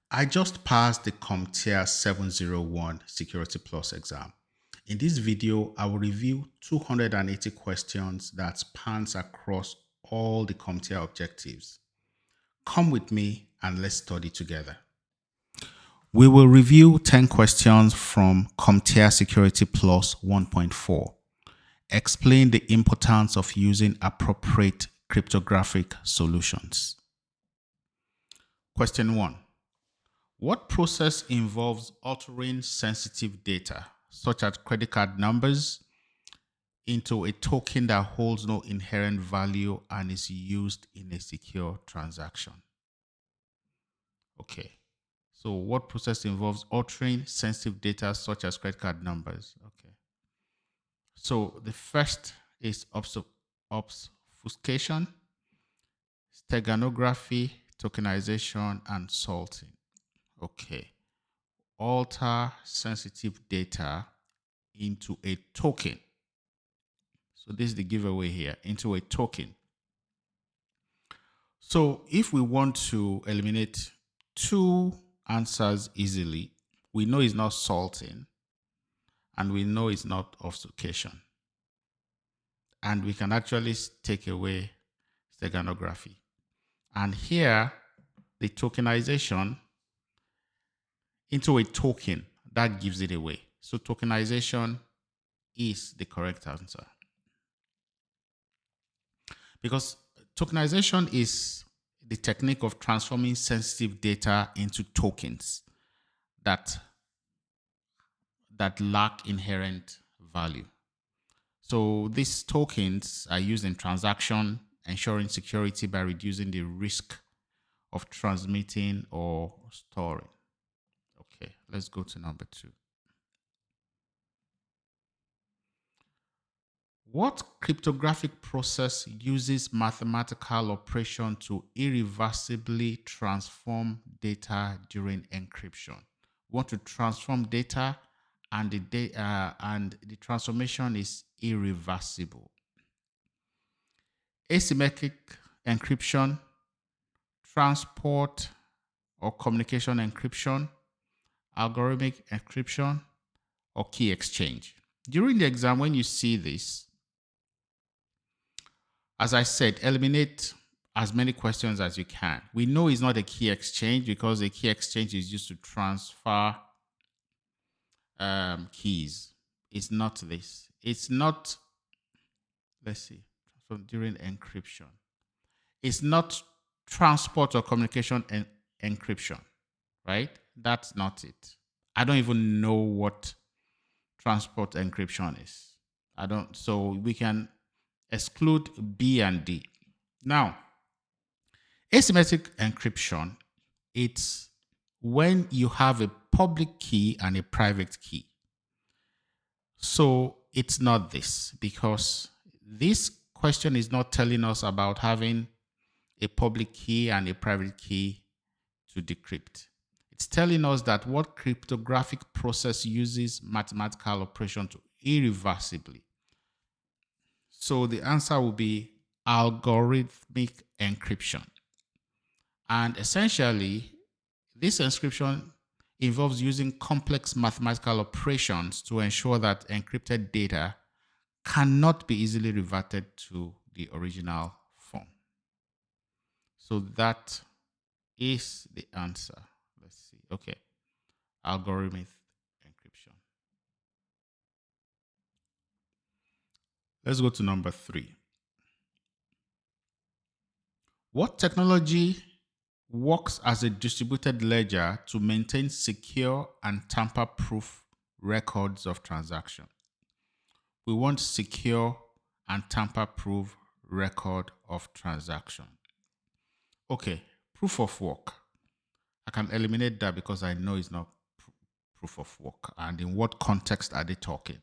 I just passed the CompTIA 701 Security Plus exam. In this video, I will review 280 questions that spans across all the CompTIA objectives. Come with me and let's study together. We will review 10 questions from CompTIA Security Plus 1.4. Explain the importance of using appropriate cryptographic solutions. Question 1. What process involves altering sensitive data, such as credit card numbers, into a token that holds no inherent value and is used in a secure transaction? Okay. So what process involves altering sensitive data, such as credit card numbers? Okay. So the first is obfuscation, steganography, tokenization, and salting. Okay. Alter sensitive data into a token. So this is the giveaway here, into a token. So if we want to eliminate two answers easily, we know it's not salting and we know it's not obfuscation. And we can actually take away steganography. And here, the tokenization into a token, that gives it away. So tokenization is the correct answer. Because tokenization is the technique of transforming sensitive data into tokens that lack inherent value. So these tokens are used in transaction, ensuring security by reducing the risk of transmitting or storing. Okay, let's go to number 2. What cryptographic process uses mathematical operation to irreversibly transform data during encryption? We want to transform data, and the transformation is irreversible. Asymmetric encryption, transport or communication encryption, algorithmic encryption, or key exchange. During the exam, when you see this, as I said, eliminate as many questions as you can. We know it's not a key exchange because a key exchange is used to transfer keys. It's not this. It's not, let's see, during encryption. It's not transport or communication encryption, right? That's not it. I don't even know what transport encryption is. So we can exclude B and D. Now, asymmetric encryption, it's when you have a public key and a private key. So it's not this, because this question is not telling us about having a public key and a private key to decrypt. It's telling us that what cryptographic process uses mathematical operation to irreversibly. So the answer will be algorithmic encryption. And essentially, this encryption involves using complex mathematical operations to ensure that encrypted data cannot be easily reverted to the original form. So that is the answer. Let's see. Okay. Algorithmic encryption. Let's go to number 3. What technology works as a distributed ledger to maintain secure and tamper-proof records of transaction? We want secure and tamper-proof record of transaction. Okay, proof of work. I can eliminate that because I know it's not proof of work. And in what context are they talking?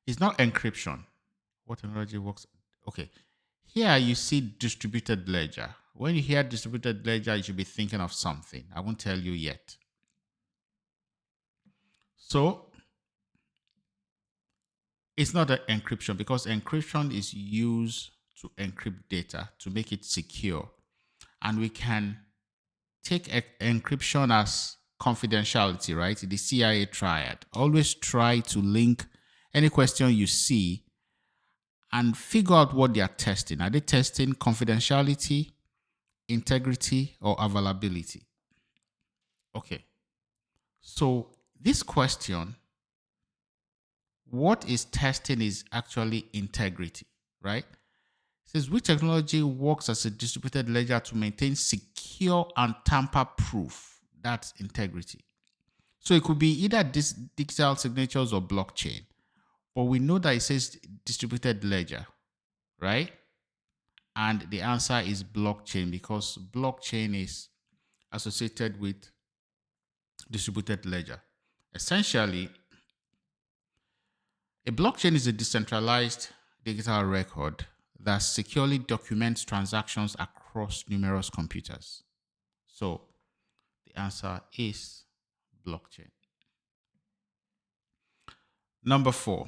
It's not encryption. What technology works? Okay, here you see distributed ledger. When you hear distributed ledger, you should be thinking of something. I won't tell you yet. So it's not an encryption, because encryption is used to encrypt data to make it secure. And we can take encryption as confidentiality, right? The CIA triad. Always try to link any question you see and figure out what they are testing. Are they testing confidentiality, integrity, or availability? Okay. So this question, what is testing is actually integrity, right? It says which technology works as a distributed ledger to maintain secure and tamper-proof? That's integrity. So it could be either digital signatures or blockchain. But we know that it says distributed ledger, right? And the answer is blockchain because blockchain is associated with distributed ledger. Essentially, a blockchain is a decentralized digital record that securely documents transactions across numerous computers. So the answer is blockchain. Number 4.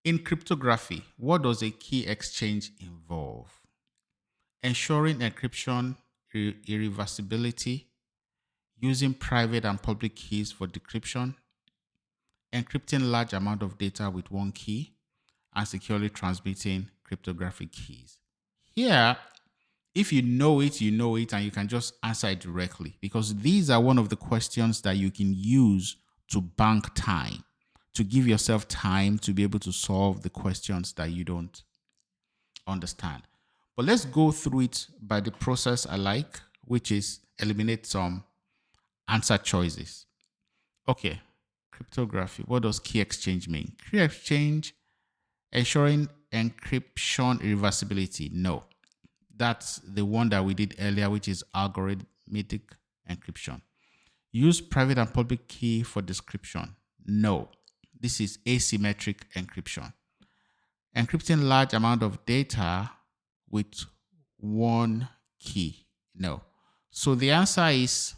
In cryptography, what does a key exchange involve? Ensuring encryption irreversibility, using private and public keys for decryption, encrypting large amount of data with one key, and securely transmitting cryptographic keys. Here, if you know it, and you can just answer it directly because these are one of the questions that you can use to bank time, to give yourself time to be able to solve the questions that you don't understand. But let's go through it by the process I like, which is eliminate some answer choices. Okay, cryptography. What does key exchange mean? Key exchange, ensuring encryption irreversibility. No, that's the one that we did earlier, which is algorithmic encryption. Use private and public key for description. No, this is asymmetric encryption. Encrypting large amount of data with one key. No. So the answer is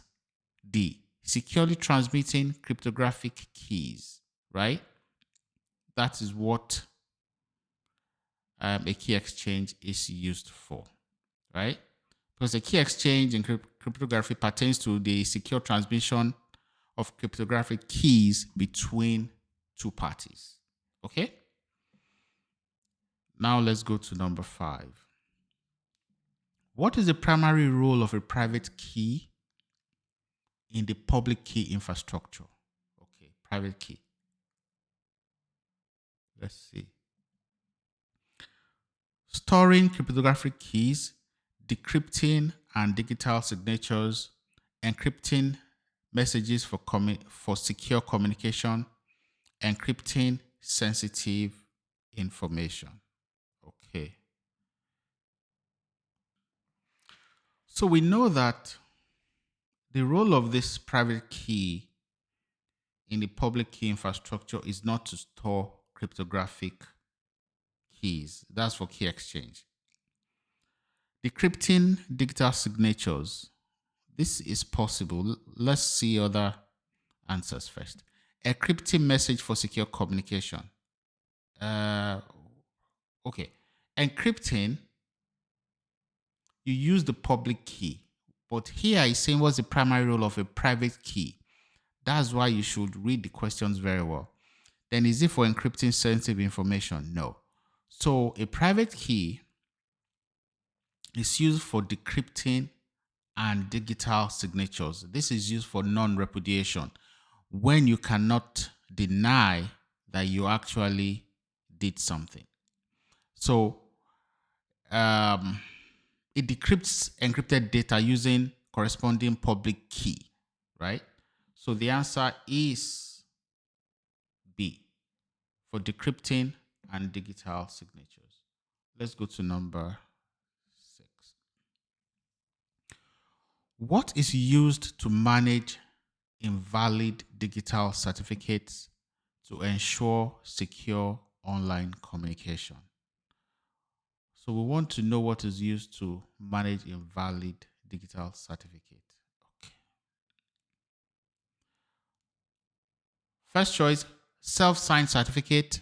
D. Securely transmitting cryptographic keys, right? That is what a key exchange is used for, right? Because a key exchange in cryptography pertains to the secure transmission of cryptographic keys between two parties. Okay? Now let's go to number 5. What is the primary role of a private key in the public key infrastructure? Okay, private key. Let's see. Storing cryptographic keys, decrypting and digital signatures, encrypting messages for secure communication, encrypting sensitive information. Okay. So we know that the role of this private key in the public key infrastructure is not to store cryptographic keys. That's for key exchange. Decrypting digital signatures. This is possible. Let's see other answers first. Encrypting message for secure communication. Okay. Encrypting, you use the public key. But here is saying what's the primary role of a private key. That's why you should read the questions very well. Then is it for encrypting sensitive information? No. So a private key is used for decrypting and digital signatures. This is used for non-repudiation when you cannot deny that you actually did something. So it decrypts encrypted data using corresponding public key, right? So the answer is B, for decrypting and digital signatures. Let's go to number 6. What is used to manage invalid digital certificates to ensure secure online communication? So we want to know what is used to manage invalid digital certificate. Okay. First choice, self-signed certificate.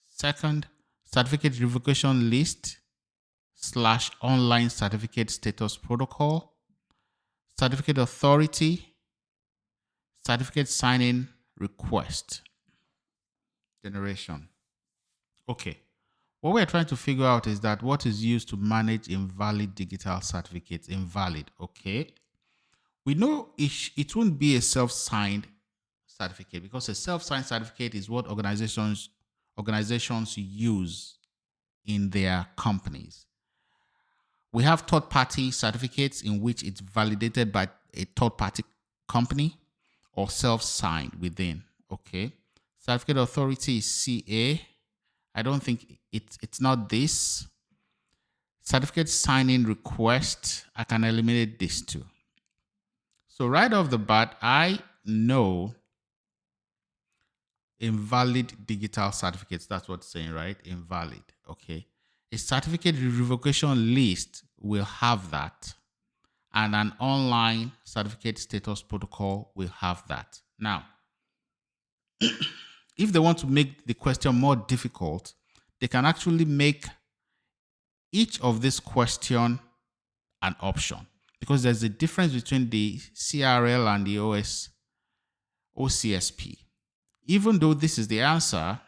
Second, certificate revocation list. / online certificate status protocol, certificate authority, certificate signing request generation. Okay. What we're trying to figure out is that what is used to manage invalid digital certificates. Invalid. Okay. We know it won't be a self-signed certificate, because a self-signed certificate is what organizations use in their companies. We have third-party certificates in which it's validated by a third-party company or self-signed within. Okay. Certificate authority is CA. I don't think it's not this. Certificate signing request, I can eliminate this too. So right off the bat, I know invalid digital certificates. That's what's saying, right? Invalid. Okay. A certificate revocation list will have that, and an online certificate status protocol will have that. Now, if they want to make the question more difficult, they can actually make each of this question an option, because there's a difference between the CRL and the OCSP. Even though this is the answer,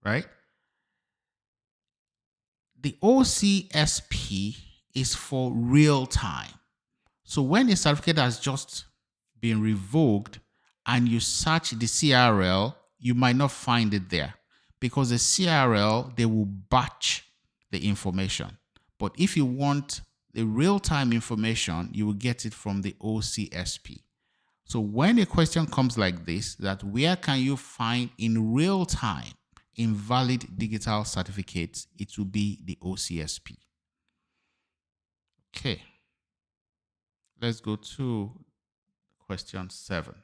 right? The OCSP is for real time. So when a certificate has just been revoked and you search the CRL, you might not find it there, because the CRL, they will batch the information. But if you want the real-time information, you will get it from the OCSP. So when a question comes like this, that where can you find in real time invalid digital certificates, it will be the OCSP. Okay. Let's go to question 7.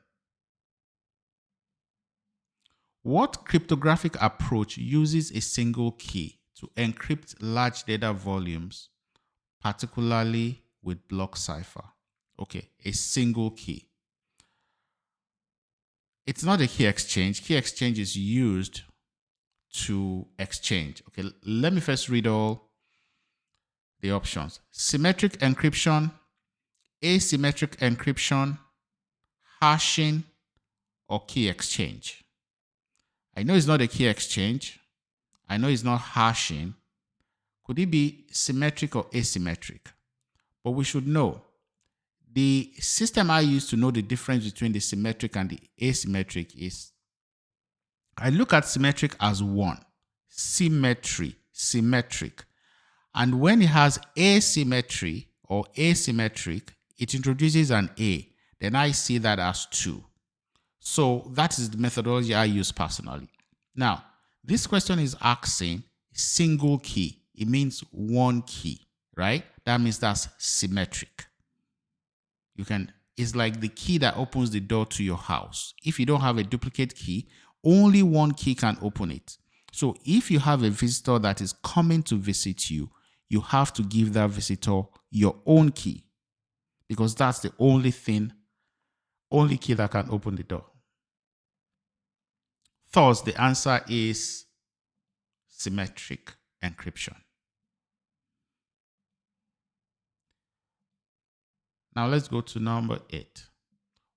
What cryptographic approach uses a single key to encrypt large data volumes, particularly with block cipher? Okay, a single key. It's not a key exchange. Key exchange is used to exchange. Okay, let me first read all the options. Symmetric encryption, asymmetric encryption, hashing, or key exchange. I know it's not a key exchange. I know it's not hashing. Could it be symmetric or asymmetric? But we should know. The system I use to know the difference between the symmetric and the asymmetric is, I look at symmetric as one, symmetry, symmetric. And when it has asymmetry or asymmetric, it introduces an A. Then I see that as 2. So that is the methodology I use personally. Now, this question is asking single key. It means one key, right? That means that's symmetric. It's like the key that opens the door to your house. If you don't have a duplicate key, only one key can open it. So if you have a visitor that is coming to visit you, you have to give that visitor your own key, because that's the only key that can open the door. Thus, the answer is symmetric encryption. Now let's go to number 8.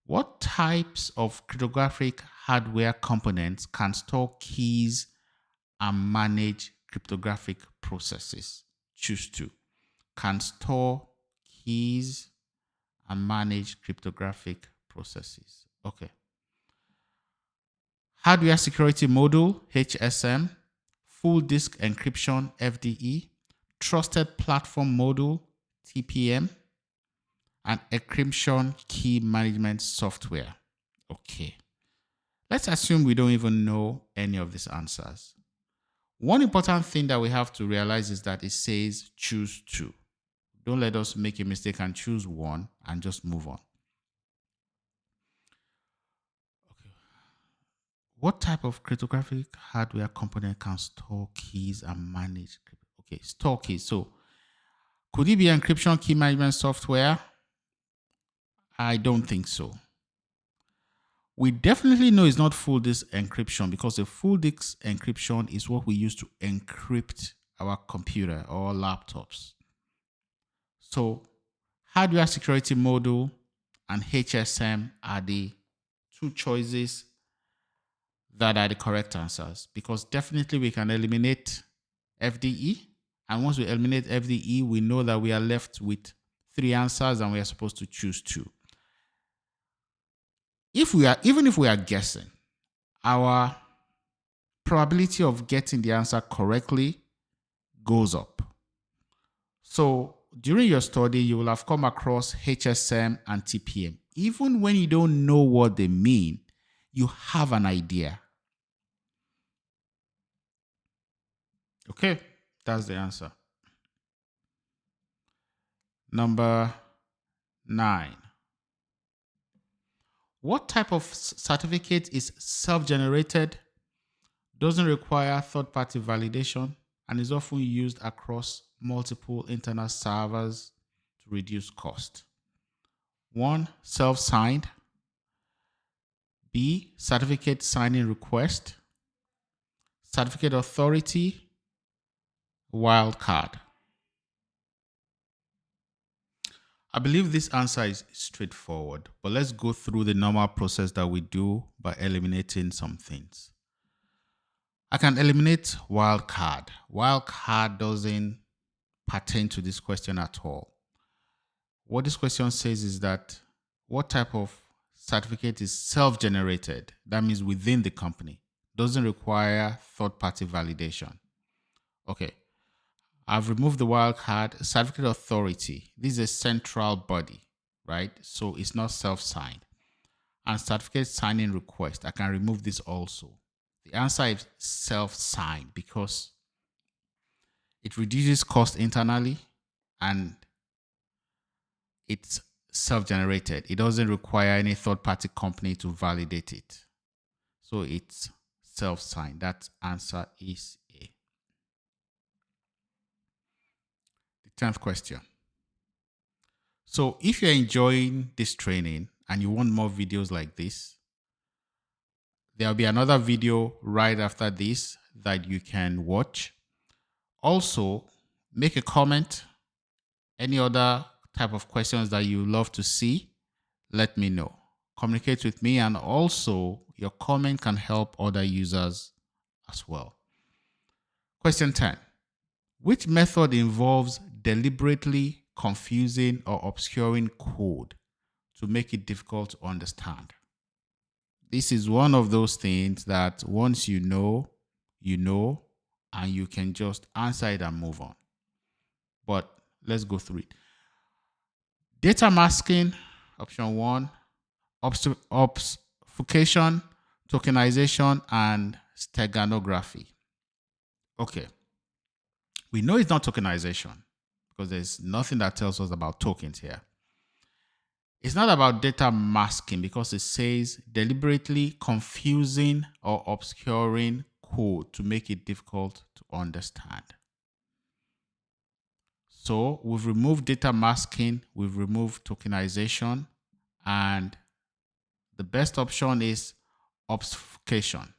What types of cryptographic hardware components can store keys and manage cryptographic processes? Choose 2. Can store keys and manage cryptographic processes. Okay. Hardware security module, HSM. Full disk encryption, FDE. Trusted platform module, TPM. And encryption key management software. Okay. Let's assume we don't even know any of these answers. One important thing that we have to realize is that it says choose 2. Don't let us make a mistake and choose one and just move on. Okay. What type of cryptographic hardware component can store keys and manage? Okay, store keys. So could it be encryption key management software? I don't think so. We definitely know it's not full disk encryption, because the full disk encryption is what we use to encrypt our computer or laptops. So hardware security module and HSM are the two choices that are the correct answers, because definitely we can eliminate FDE. And once we eliminate FDE, we know that we are left with 3 answers and we are supposed to choose 2. Even if we are guessing, our probability of getting the answer correctly goes up. So during your study, you will have come across HSM and TPM. Even when you don't know what they mean, you have an idea. Okay, that's the answer. Number 9. What type of certificate is self-generated, doesn't require third-party validation, and is often used across multiple internal servers to reduce cost? 1. Self-signed. B. Certificate signing request. Certificate authority. Wildcard. I believe this answer is straightforward, but let's go through the normal process that we do by eliminating some things. I can eliminate wildcard. Wildcard doesn't pertain to this question at all. What this question says is that what type of certificate is self-generated? That means within the company. Doesn't require third-party validation. Okay. I've removed the wildcard. Certificate authority. This is a central body, right? So it's not self-signed. And certificate signing request. I can remove this also. The answer is self-signed because it reduces cost internally and it's self-generated. It doesn't require any third-party company to validate it. So it's self-signed. That answer is A. The 10th question. So if you're enjoying this training and you want more videos like this, there'll be another video right after this that you can watch. Also, make a comment. Any other type of questions that you love to see, let me know. Communicate with me, and also your comment can help other users as well. Question 10. Which method involves deliberately confusing or obscuring code to make it difficult to understand? This is one of those things that once you know, and you can just answer it and move on. But let's go through it. Data masking, option 1, obfuscation, tokenization, and steganography. Okay. We know it's not tokenization because there's nothing that tells us about tokens here. It's not about data masking because it says deliberately confusing or obscuring code to make it difficult to understand. So we've removed data masking, we've removed tokenization, and the best option is obfuscation.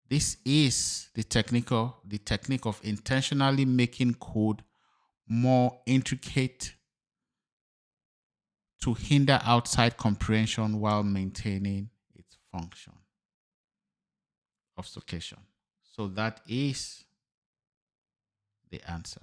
This is the technique of intentionally making code more intricate to hinder outside comprehension while maintaining its function. Obfuscation. So that is the answer.